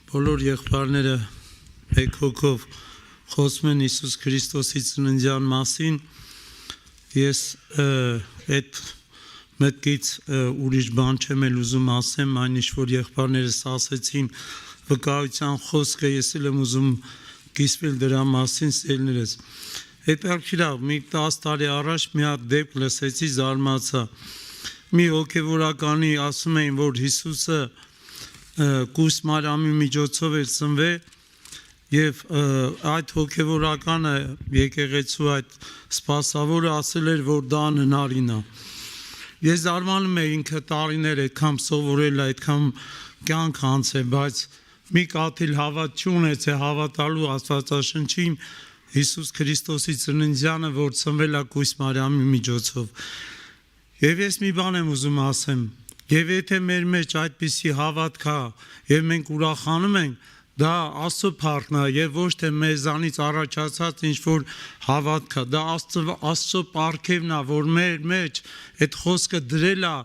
բոլոր եղբայրները մեկ հոգով խոսում են Հիսուս Քրիստոսի ծննդյան մասին, ես այդ մտքից ուրիշ բան չեմ էլ ուզում ասեմ, այն ինչ որ եղբայրներս ասեցին վկայության խոսքը, ես էլ եմ ուզում կիսվել դրա մասին, սիրելիներս։ Հետաքրքիր է, մի 10 տարի առաջ մի հատ դեպք լսեցի, զարմացա։ Մի հոգևորականի ասում էին, որ Հիսուսը Կույս Մարիամի միջոցով էր ծնվել եւ այդ հոգևորականը եկեղեցու այդ սպասավորը ասել էր, որ դա անհնարին է։ Ես զարմանում եմ ինքը տարիներ այդքան սովորել, այդքան կյանք անցել, բայց մի կաթիլ հավատ չունեցե հավատալու Աստվածաշնչին Հիսուս Քրիստոսի ծննդյանը, որ ծնվել է Կույս Մարիամի միջոցով։ Եվ ես մի բան եմ ուզում ասեմ, եւ եթե մեր մեջ այդպիսի հավատ կա եւ մենք ուրախանում ենք, դա Աստծո փառքն է եւ ոչ թե մեզանից առաջացած ինչ որ հավատ կա, դա Աստծո պարգևն է, որ մեր մեջ այդ խոսքը դրել է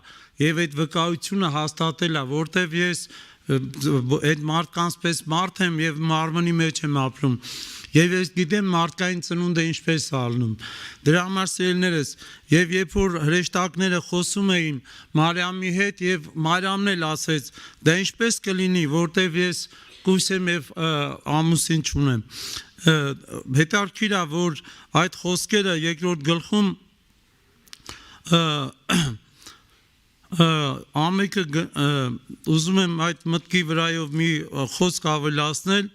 եւ այդ վկայությունը հաստատել է, որտեւ ես այդ մարդկանց պես մարդ եմ եւ մարմնի մեջ եմ ապրում։ Եվ ես գիտեմ մարդկային ծնունդը ինչպես է ալնում։ Դրա համար սիրելիներս, եւ երբ որ հրեշտակները խոսում էին Մարիամի հետ եւ Մարիամն էլ ասեց, դա ինչպես կլինի, որտեւ ես կույս եմ եւ ամուսին չունեմ։ Հետաքրքիր է, որ այդ խոսքերը երկրորդ գլխում ամեկը ուզում եմ այդ մտքի վրայով մի խոսք ավելացնել,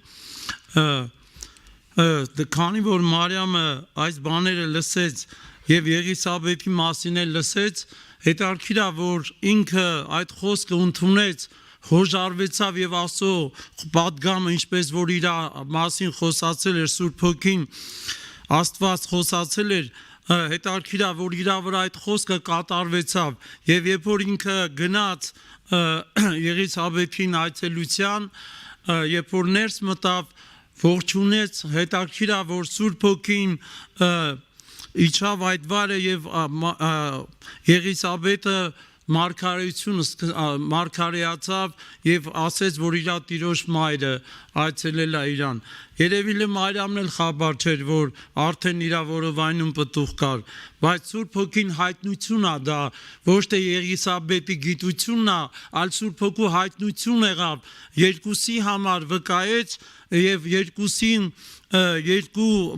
քանի որ Մարիամը այս բաները լսեց եւ Եղիսաբեթի մասին էլ լսեց, հետաքրքիր է, որ ինքը այդ խոսքը ընդունեց, հոժարվեցավ եւ Աստծո պատգամը, ինչպես որ իր մասին խոսացել էր Սուրբ Հոգին, Աստված խոսացել էր, հետաքրքիր է, որ իր վրա այդ խոսքը կատարվեցավ եւ երբ որ ինքը գնաց Եղիսաբեթին այցելության, երբ որ ներս մտավ, ողջունեց, հետաքրքիր է, որ Սուրբ Հոգին իջավ այդ վարը եւ Եղիսաբեթը մարգարեացավ եւ ասեց, որ իր տիրոջ մայրը այցելել է իրան։ Երևի լի Մարիամն էլ խաբար չէր, որ արդեն իր որովայնում պտուղ կար, բայց Սուրբ Հոգին հայտնություն է դա, ոչ թե Եղիսաբեթի գիտությունն է, այլ Սուրբ Հոգու հայտնություն եղավ, երկուսի համար վկայեց եւ երկուսին երկու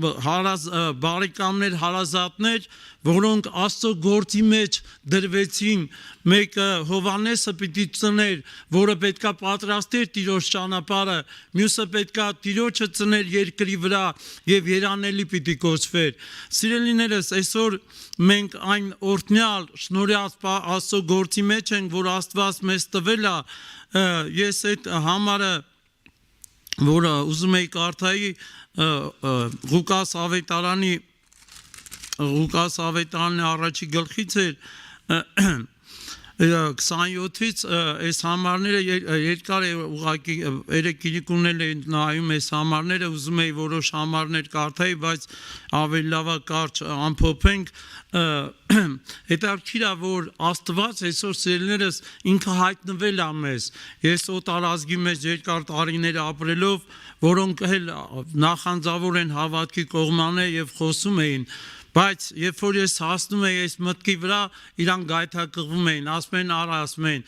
բարեկամներ, հարազատներ, որոնք Աստծո գործի մեջ դրվեցին, մեկը Հովհաննեսը պիտի ծներ, որը պետքա պատրաստեր Տիրոջ ճանապարհը, մյուսը պետքա Տիրոջը ծներ երկրի վրա եւ երանելի պիտի կոչվեր։ Սիրելիներս, այսօր մենք այն օրհնյալ շնորհյալ Աստծո գործի մեջ ենք, որ Աստված մեզ տվել է, ես այդ համարը որը ուզում եի կարդայի Ղուկաս ավետարանի առաջի գլխից էր 27-ից այս համարները երկար է ուղղակի երեք իրիկունել են նայում այս համարները, ուզում եի որոշ համարներ կարդայի, բայց ավելի լավ է կարճ ամփոփենք։ Հետաքրքիր է, որ Աստված այսօր սիրելիներս ինքը հայտնվել է մեզ։ Ես օտարազգի մեջ երկար տարիներ ապրելով, որոնք էլ նախանձավոր են հավատքի կողմանը եւ խոսում էին, բայց երբ որ ես հասնում եի այս մտքի վրա, իրան գայթակղվում էին, ասում են արա, ասում են,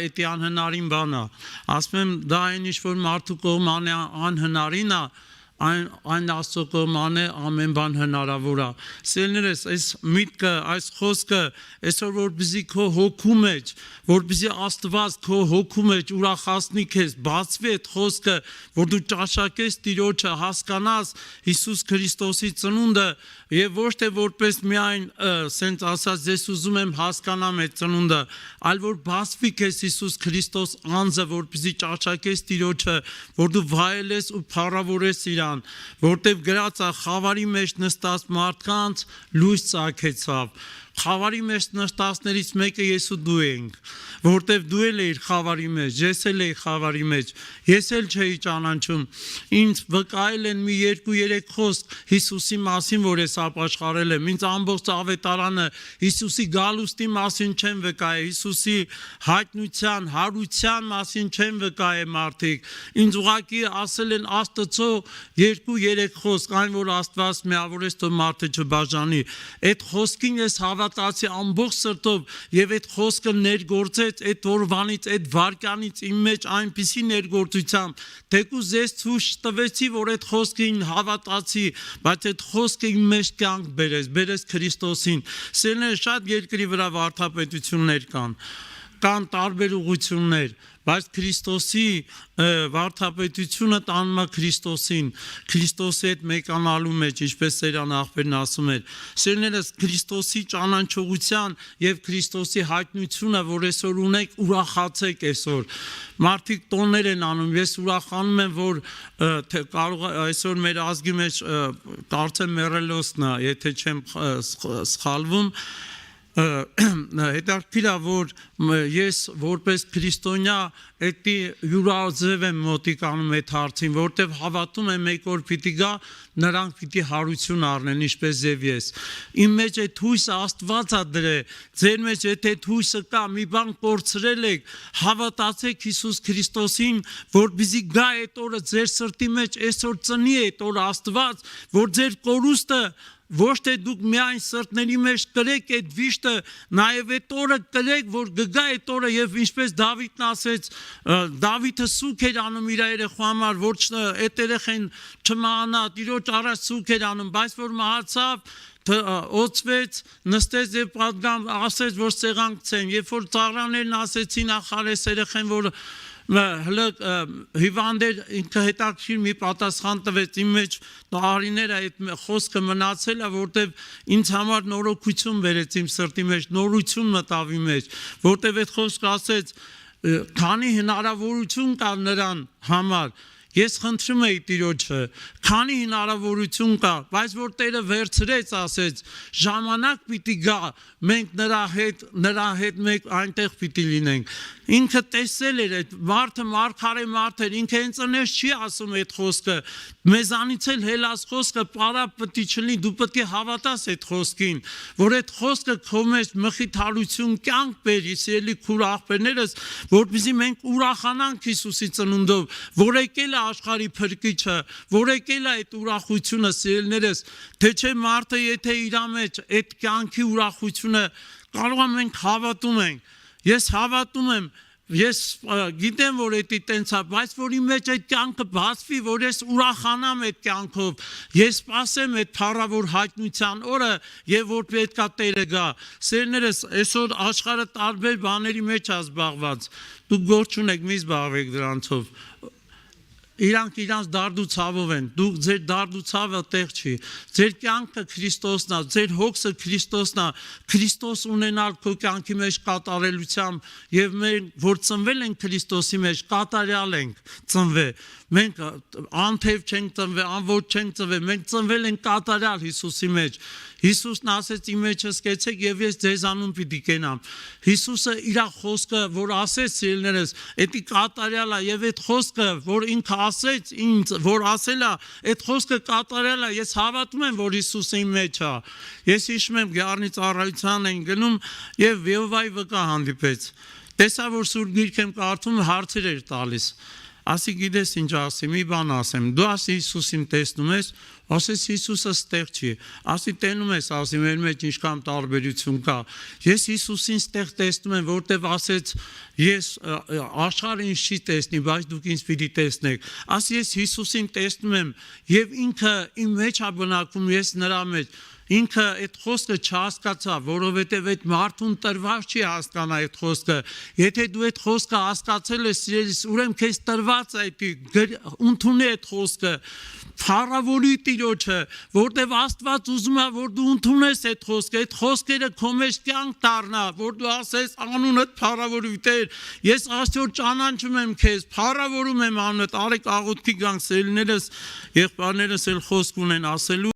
էդի անհնարին բան է, ասում եմ դա այն ինչ որ մարդու կողմանը անհնարին է, այն Աստծո կողմանը ամեն բան հնարավոր է։ Սիրելիներս, այս միտքը, այս խոսքը այսօր որպեսզի քո հոգու մեջ, որպեսզի Աստված քո հոգու մեջ ուրախացնի քեզ, բացվի այդ խոսքը, որ դու ճաշակես Տիրոջը, հասկանաս Հիսուս Քրիստոսի ծնունդը եւ ոչ թե որպես միայն սենց ասած ես ուզում եմ հասկանամ այդ ծնունդը, այլ որ բացվի քեզ Հիսուս Քրիստոս անձը, որպեսզի ճաշակես Տիրոջը, որ դու վայելես ու փառավորես իրան, որտեվ գրած է խավարի մեջ նստած մարդկանց լույս ծագեցավ, Խավարի մեջ նստածներից մեկը ես ու դու ենք, որտեվ դու էլ էիր խավարի մեջ, ես էլ էի խավարի մեջ, ես էլ չէի ճանաչում, ինձ վկայել են մի 2-3 խոսք Հիսուսի մասին, որ ես ապաշխարել եմ, ինձ ամբողջ ավետարանը Հիսուսի գալուստի մասին չեն վկայել, Հիսուսի հայտնության, հարության մասին չեն վկայել մարդիկ, ինձ ուղղակի ասել են Աստծո 2-3 խոսք, այն որ Աստված միավորեց թող մարդը չբաժանի, այդ խոսքին ես հավատացի ամբողջ սրտով եւ այդ խոսքը ներգործեց այդ օրվանից, այդ վարքյանից իմ մեջ այնպիսի ներգործությամբ, թեկուզ ես ցույց տվեցի, որ այդ խոսքին հավատացի, բայց այդ խոսքը իմ մեջ կյանք բերեց Քրիստոսին։ Սերներ շատ երկրի վրա վարդապետություններ կան տարբեր ուղղություններ, բայց Քրիստոսի վարդապետությունը տանում է Քրիստոսին, Քրիստոսի հետ մեկանալու մեջ, ինչպես Սերան աղբերն ասում էր, սերներս Քրիստոսի ճանաչողության եւ Քրիստոսի հայտնությունը, որ այսօր ունենք, ուրախացեք այսօր։ Մարդիկ տոներ են անում, ես ուրախանում եմ, որ կարող այսօր մեր ազգի մեջ կարծեմ մեռելոսն է, եթե չեմ սխալվում, հետաքրքիր է, որ ես որպես քրիստոնյա էդի յուրաձև եմ մոտիկ անում այդ հարցին, որտեվ հավատում եմ մեկ օր պիտի գա, նրանք պիտի հարություն առնեն, ինչպես եւ ես։ Իմ մեջ այդ հույսը Աստված է դրել, ձեր մեջ եթե այդ հույսը կա, մի բան կորցրել եք, հավատացեք Հիսուս Քրիստոսին, որպեսզի գա այդ օրը ձեր սրտի մեջ, այսօր ծնի այդ օրը Աստված, որ ձեր կորուստը ոչ թե դուք միայն սրտների մեջ կրեք այդ վիշտը, նաև այդ օրը կրեք, որ գգա այդ օրը եւ ինչպես Դավիթն ասեց, Դավիթը սուք էր անում իր երեխու համար, որ այդ երեխեն չմահանա, Տիրոջ առաջ սուք էր անում, բայց որ մահացավ, օծվեց, նստեց եւ պատգամ ասեց, որ սեղան գցեն, երբ որ ծառաներն ասեցին ախարես երեխեն, որ հիվանդեր ինքը հետաքրքիր մի պատասխան տվեց իմ մեջ տարիներ այդ խոսքը մնացել է, որտեվ ինձ համար նորոգություն բերեց իմ սրտի մեջ, նորություն մտավ իմ մեջ, որտեվ այդ խոսքը ասեց, քանի հնարավորություն կա նրան համար, ես խնդրում էի Տիրոջը, քանի հնարավորություն կա, բայց որ Տերը վերցրեց, ասեց, ժամանակ պիտի գա, մենք նրա հետ մեկ այնտեղ պիտի լինենք։ Ինքը տեսել էր այդ մարդը մարգարե մարդ էր, ինքը հենց այնպես չի ասում այդ խոսքը, մեզանից էլ հելած խոսքը պարա պիտի չլինի, դու պետք է հավատաս այդ խոսքին, որ այդ խոսքը քո մեջ մխիթարություն կյանք բերի, սիրելի քուր աղբերներս, որպեսզի մենք ուրախանանք Հիսուսի ծնունդով, որ եկել է աշխարհի փրկիչը, որ եկել է այդ ուրախությունը, սիրելիներս, թե չէ մարդը եթե իր մեջ այդ կյանքի ուրախությունը կարող է մենք հավատում ենք, ես հավատում եմ, ես գիտեմ, որ դա տենց է, բայց որ իմ մեջ այդ կյանքը բացվի, որ ես ուրախանամ այդ կյանքով, ես սպասեմ այդ փառավոր հայտնության օրը եւ որ պետքա Տերը գա։ Սերներս, այսօր աշխարհը տարբեր բաների մեջ է զբաղված։ Դուք գործ ունեք, մի զբաղվեք դրանցով։ Իրանք իրանց դարդու ցավով են, դուք ձեր դարդու ցավը տեղ չի, ձեր կյանքը Քրիստոսն է, ձեր հոգսը Քրիստոսն է, Քրիստոս ունենալ քո կյանքի մեջ կատարելությամբ եւ մենք որ ծնվել ենք Քրիստոսի մեջ, կատարյալ ենք ծնվել, մենք անթև չենք ծնվել, անոտ չենք ծնվել, մենք ծնվել ենք կատարյալ Հիսուսի մեջ։ Հիսուսն ասեց իմ մեջս կեցեք եւ ես ձեզանում պիտի կենամ։ Հիսուսը իր խոսքը, որ ասեց սիրելիներս, դա կատարյալ է եւ այդ խոսքը, որ ինքը ասեց ինձ, որ ասել է, այդ խոսքը կատարյալ է, ես հավատում եմ, որ Հիսուսը իմ մեջ է։ Ես հիշում եմ Գառնի ծառայության են գնում եւ Եհովայի վկա հանդիպեց։ Տեսա, որ Սուրբ Գիրք եմ կարդում, հարցեր էր տալիս։ Ասի գիտես ինչ ասի, մի բան ասեմ, դու ասի Հիսուսին տեսնում ես, ասես Հիսուսը ստեղ չի, ասի տենում ես, ասի մեր մեջ ինչքան տարբերություն կա, ես Հիսուսին ստեղ տեսնում եմ, որտեվ ասեց ես աշխարհը ինձ չի տեսնի, բայց դուք ինձ պիտի տեսնեք, ասի ես Հիսուսին տեսնում եմ եւ ինքը իմ մեջ է բնակվում, ես նրա մեջ, ինքը այդ խոսքը չհասկացա, որովհետև այդ մարդուն տրված չի հասկանա այդ խոսքը, եթե դու այդ խոսքը հասկացել ես, սիրելիս, ուրեմն քեզ տրված է ընդունի այդ խոսքը, փառավորի Տիրոջը, որտև Աստված ուզում է, որ դու ընդունես այդ խոսքը, այդ խոսքերը քո մեջ կյանք դառնա, որ դու ասես անունդ փառավորվի Տեր, ես Աստծո ճանաչում եմ քեզ, փառավորում եմ անունդ, արեք աղոթքի գանք, սերունդներս, եղբայրներս էլ խոսք ունեն ասելու